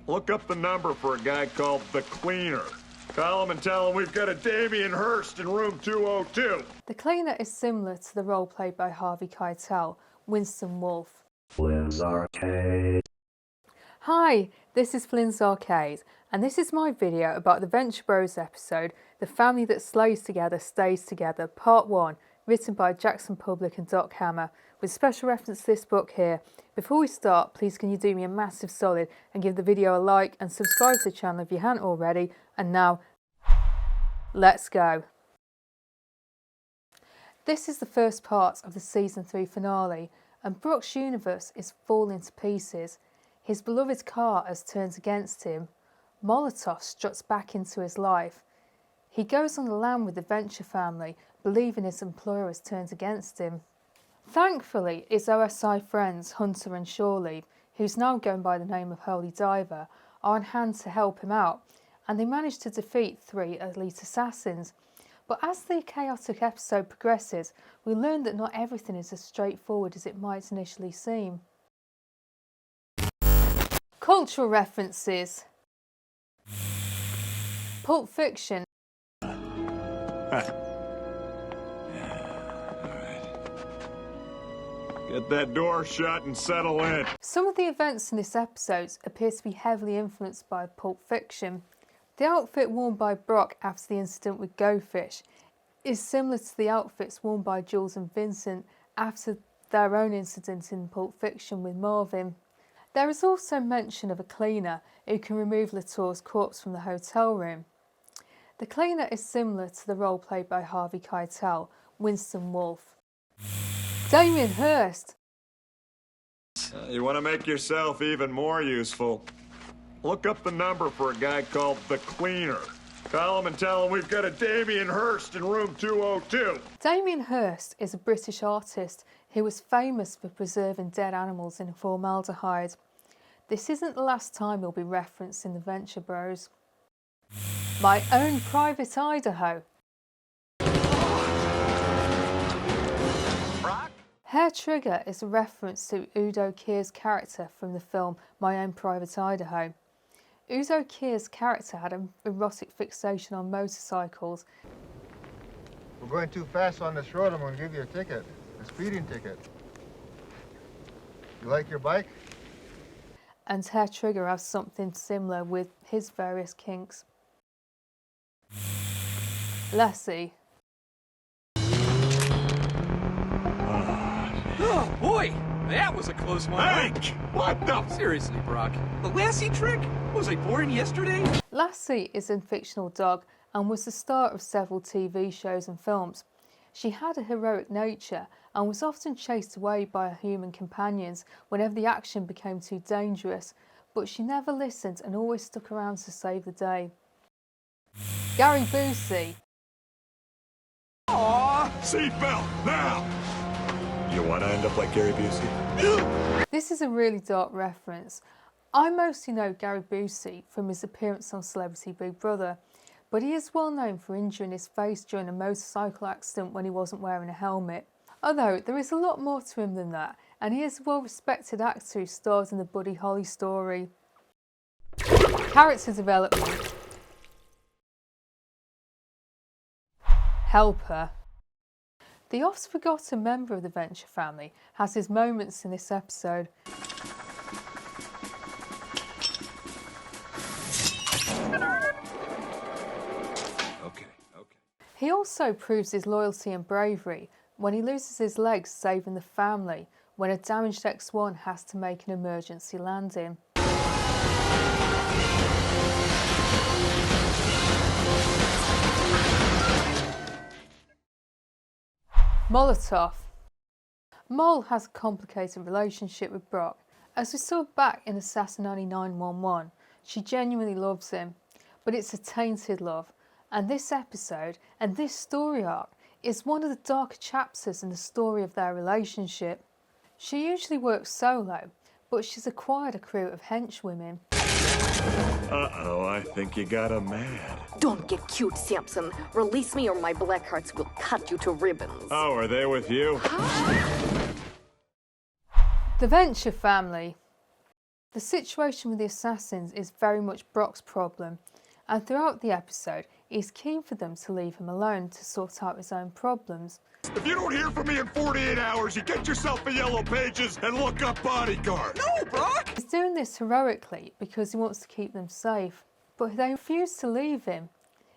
Look up the number for a guy called the Cleaner. Call him and tell him we've got a Damien Hirst in room 202. The Cleaner is similar to the role played by Harvey Keitel, Winston Wolfe. FlynnsArcade. Hi, this is FlynnsArcade, and this is my video about the Venture Bros episode, The Family That Slays Together Stays Together, Part 1, written by Jackson Public and Doc Hammer, with special reference to this book here. Before we start, please can you do me a massive solid and give the video a like and subscribe to the channel if you haven't already. And now, let's go. This is the first part of the Season 3 finale, and Brock's universe is falling to pieces. His beloved car has turned against him. Molotov struts back into his life. He goes on the lam with the Venture family, believing his employer has turned against him. Thankfully, his OSI friends Hunter and Shoreleave, who's now going by the name of Holy Diver, are on hand to help him out, and they manage to defeat 3 elite assassins. But as the chaotic episode progresses, we learn that not everything is as straightforward as it might initially seem. Cultural references. Pulp Fiction. Get that door shut and settle in. Some of the events in this episode appear to be heavily influenced by Pulp Fiction. The outfit worn by Brock after the incident with Go Fish is similar to the outfits worn by Jules and Vincent after their own incident in Pulp Fiction with Marvin. There is also mention of a cleaner who can remove Latour's corpse from the hotel room. The cleaner is similar to the role played by Harvey Keitel, Winston Wolfe. Damien Hirst. You want to make yourself even more useful? Look up the number for a guy called the Cleaner. Call him and tell him we've got a Damien Hirst in room 202. Damien Hirst is a British artist who was famous for preserving dead animals in formaldehyde. This isn't the last time he'll be referenced in the Venture Bros. My Own Private Idaho. Hair Trigger is a reference to Udo Kier's character from the film My Own Private Idaho. Udo Kier's character had an erotic fixation on motorcycles. We're going too fast on this road. I'm going to give you a ticket, a speeding ticket. You like your bike? And Hair Trigger has something similar with his various kinks. Lassie. Oh boy, that was a close one. Hank! What the? Seriously, Brock, the Lassie trick? Was I born yesterday? Lassie is a fictional dog and was the star of several TV shows and films. She had a heroic nature and was often chased away by her human companions whenever the action became too dangerous, but she never listened and always stuck around to save the day. Gary Busey. Aww! Seatbelt, now! You want to end up like Gary Busey? This is a really dark reference. I mostly know Gary Busey from his appearance on Celebrity Big Brother, but he is well known for injuring his face during a motorcycle accident when he wasn't wearing a helmet. Although there is a lot more to him than that, and he is a well-respected actor who stars in the Buddy Holly story. Character development. Helper. The oft-forgotten member of the Venture family has his moments in this episode. Okay. He also proves his loyalty and bravery when he loses his legs saving the family when a damaged X1 has to make an emergency landing. Molotov. Mol has a complicated relationship with Brock. As we saw back in Assassin 911, she genuinely loves him, but it's a tainted love, and this episode and this story arc is one of the darker chapters in the story of their relationship. She usually works solo, but she's acquired a crew of henchwomen. Uh-oh, I think you got him mad. Don't get cute, Samson. Release me or my black hearts will cut you to ribbons. Oh, are they with you? The Venture family. The situation with the assassins is very much Brock's problem, and throughout the episode, he's keen for them to leave him alone to sort out his own problems. If you don't hear from me in 48 hours, you get yourself a Yellow Pages and look up bodyguard. No, Brock! He's doing this heroically because he wants to keep them safe, but they refuse to leave him.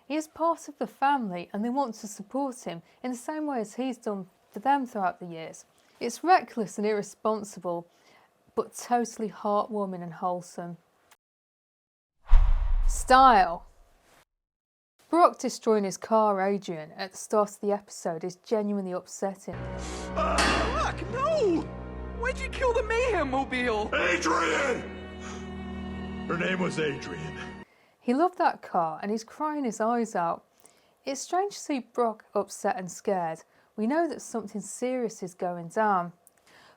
He is part of the family and they want to support him in the same way as he's done for them throughout the years. It's reckless and irresponsible, but totally heartwarming and wholesome. Style. Brock destroying his car, Adrian, at the start of the episode is genuinely upsetting. Brock, no! Why'd you kill the Mayhem Mobile? Adrian! Her name was Adrian. He loved that car and he's crying his eyes out. It's strange to see Brock upset and scared. We know that something serious is going down.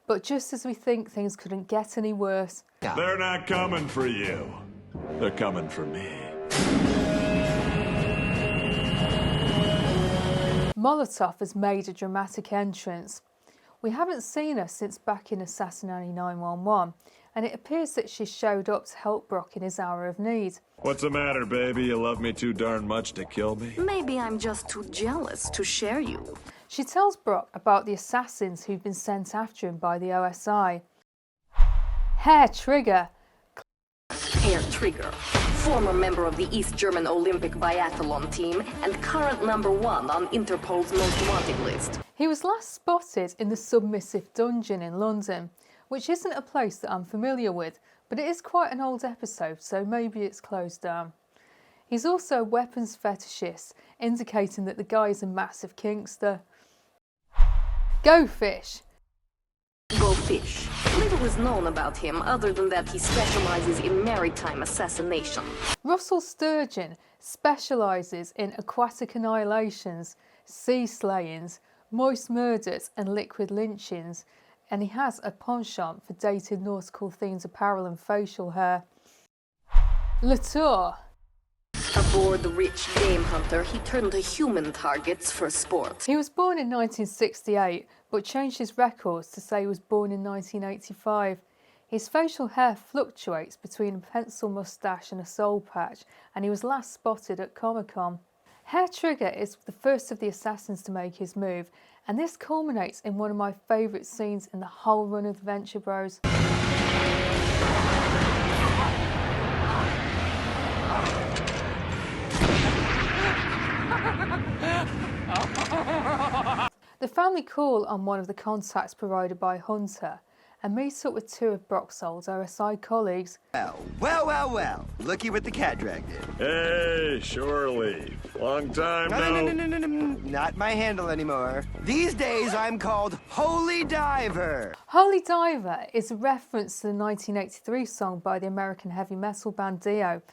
But just as we think things couldn't get any worse... They're not coming for you. They're coming for me. Molotov has made a dramatic entrance. We haven't seen her since back in Assassin Annie 911, and it appears that she showed up to help Brock in his hour of need. What's the matter, baby? You love me too darn much to kill me? Maybe I'm just too jealous to share you. She tells Brock about the assassins who've been sent after him by the OSI. Hair Trigger. Hair Trigger, former member of the East German Olympic biathlon team and current #1 on Interpol's most wanted list. He was last spotted in the Submissive Dungeon in London, which isn't a place that I'm familiar with, but it is quite an old episode, so maybe it's closed down. He's also a weapons fetishist, indicating that the guy is a massive kinkster. Go Fish. Go Fish. Little is known about him other than that he specializes in maritime assassination. Russell Sturgeon specialises in aquatic annihilations, sea slayings, moist murders and liquid lynchings, and he has a penchant for dated nautical themed apparel and facial hair. Latour. Aboard the rich game hunter, he turned to human targets for sport. He was born in 1968, but changed his records to say he was born in 1985. His facial hair fluctuates between a pencil moustache and a soul patch, and he was last spotted at Comic-Con. Hair Trigger is the first of the assassins to make his move, and this culminates in one of my favourite scenes in the whole run of the Venture Bros. The family call on one of the contacts provided by Hunter and meet up with two of Brock's old OSI colleagues. Well. Looky what the cat dragged in. Hey, Shoreleave. Long time No. Not my handle anymore. These days I'm called Holy Diver. Holy Diver is a reference to the 1983 song by the American heavy metal band Dio,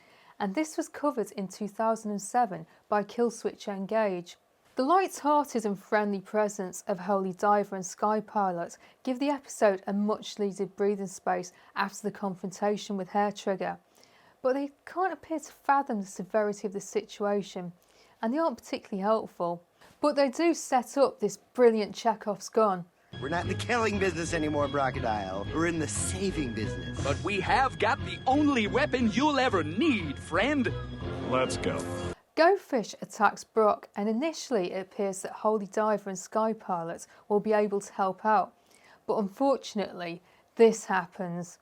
and this was covered in 2007 by Killswitch Engage. The light-hearted and friendly presence of Holy Diver and Sky Pilot give the episode a much-needed breathing space after the confrontation with Hair Trigger, but they can't appear to fathom the severity of the situation, and they aren't particularly helpful. But they do set up this brilliant Chekhov's gun. We're not in the killing business anymore, Crocodile. We're in the saving business. But we have got the only weapon you'll ever need, friend. Let's go. Go Fish attacks Brock, and initially it appears that Holy Diver and Sky Pilot will be able to help out. But unfortunately, this happens.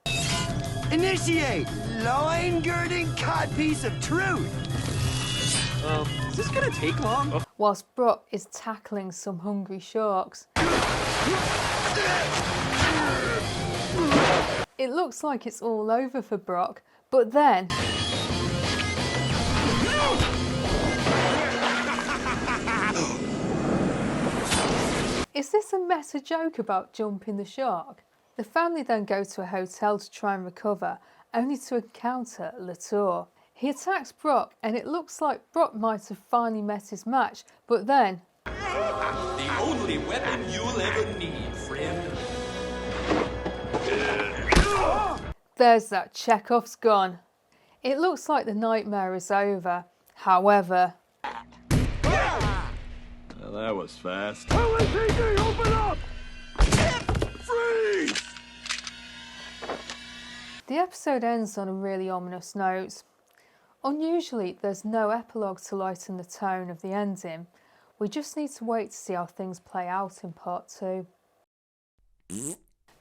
Initiate! Loin-girding codpiece of truth! Is this gonna take long? Whilst Brock is tackling some hungry sharks. It looks like it's all over for Brock, but then... Is this a meta joke about jumping the shark? The family then go to a hotel to try and recover, only to encounter Latour. He attacks Brock, and it looks like Brock might have finally met his match, but then... The only weapon you'll ever need, friend. There's that Chekhov's gun. It looks like the nightmare is over. However... Well, that was fast. LAPD, open up! Freeze! The episode ends on a really ominous note. Unusually, there's no epilogue to lighten the tone of the ending. We just need to wait to see how things play out in part 2.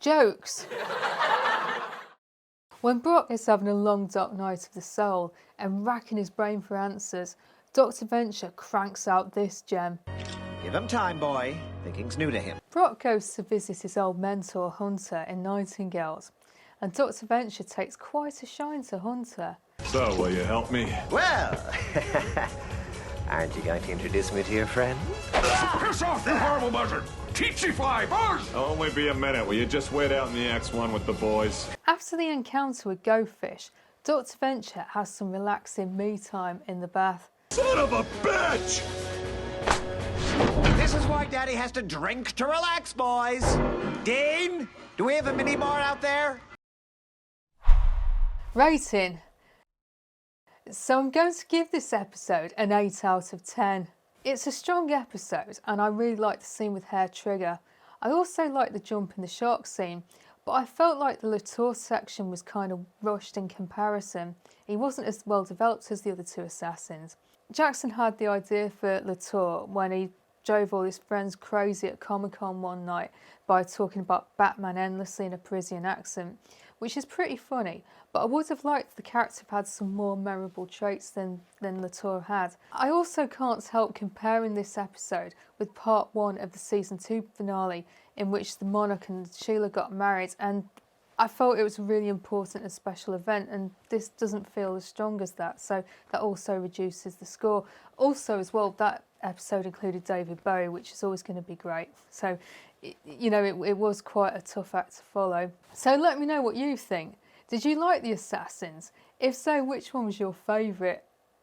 Jokes! When Brock is having a long dark night of the soul and racking his brain for answers, Dr. Venture cranks out this gem. Give him time, boy. Thinking's new to him. Brock goes to visit his old mentor Hunter in Nightingales, and Dr. Venture takes quite a shine to Hunter. So, will you help me? Well, aren't you going to introduce me to your friend? Piss off, you horrible buzzard! Teachy fly, buzz! Only be a minute. Will you just wait out in the X1 with the boys? After the encounter with Go Fish, Dr. Venture has some relaxing me time in the bath. Son of a bitch! This is why Daddy has to drink to relax, boys. Dean, do we have a mini bar out there? Rating. So I'm going to give this episode an 8 out of 10. It's a strong episode and I really like the scene with Hair Trigger. I also like the jump in the shark scene, but I felt like the Latour section was kind of rushed in comparison. He wasn't as well developed as the other two assassins. Jackson had the idea for Latour when he drove all his friends crazy at Comic-Con one night by talking about Batman endlessly in a Parisian accent, which is pretty funny, but I would have liked the character to have had some more memorable traits than Latour had. I also can't help comparing this episode with part 1 of the season 2 finale, in which the Monarch and Sheila got married, and I felt it was a really important and special event, and this doesn't feel as strong as that, so that also reduces the score. Also as well, that episode included David Bowie, which is always going to be great. So, you know, it was quite a tough act to follow. So let me know what you think. Did you like The Assassins? If so, which one was your favourite?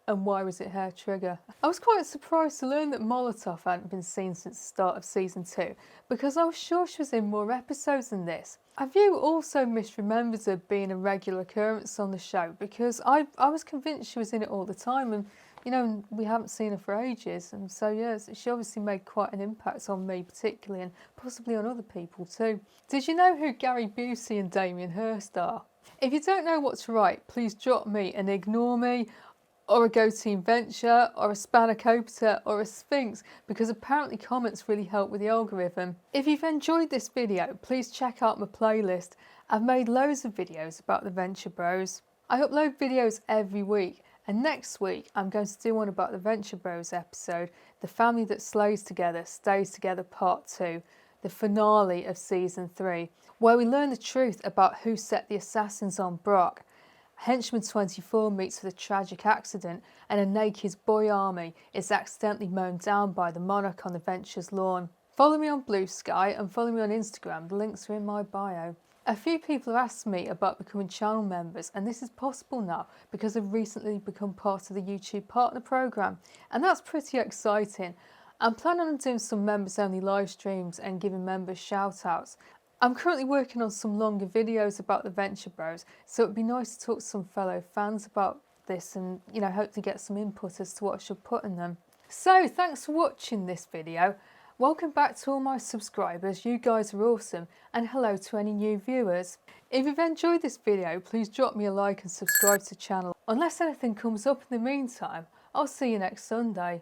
And why was it Hair Trigger? I was quite surprised to learn that Molotov hadn't been seen since the start of season 2, because I was sure she was in more episodes than this. Have you also misremembered her being a regular occurrence on the show? Because I was convinced she was in it all the time, and you know, we haven't seen her for ages, and so yes, she obviously made quite an impact on me particularly, and possibly on other people too. Did you know who Gary Busey and Damien Hirst are? If you don't know what to write, please drop me an ignore me, or a Go Team Venture, or a Spanakopter, or a Sphinx, because apparently comments really help with the algorithm. If you've enjoyed this video, please check out my playlist. I've made loads of videos about the Venture Bros. I upload videos every week, and next week I'm going to do one about the Venture Bros episode, The Family That Slays Together Stays Together Part 2, the finale of Season 3, where we learn the truth about who set the assassins on Brock. Henchman 24 meets with a tragic accident, and a naked boy army is accidentally mown down by the Monarch on the Venture's lawn. Follow me on Blue Sky and follow me on Instagram, the links are in my bio. A few people have asked me about becoming channel members, and this is possible now because I've recently become part of the YouTube Partner Programme, and that's pretty exciting. I'm planning on doing some members only live streams and giving members shout outs. I'm currently working on some longer videos about the Venture Bros, so it'd be nice to talk to some fellow fans about this and, you know, hopefully get some input as to what I should put in them. So, thanks for watching this video. Welcome back to all my subscribers, you guys are awesome, and hello to any new viewers. If you've enjoyed this video, please drop me a like and subscribe to the channel. Unless anything comes up in the meantime, I'll see you next Sunday.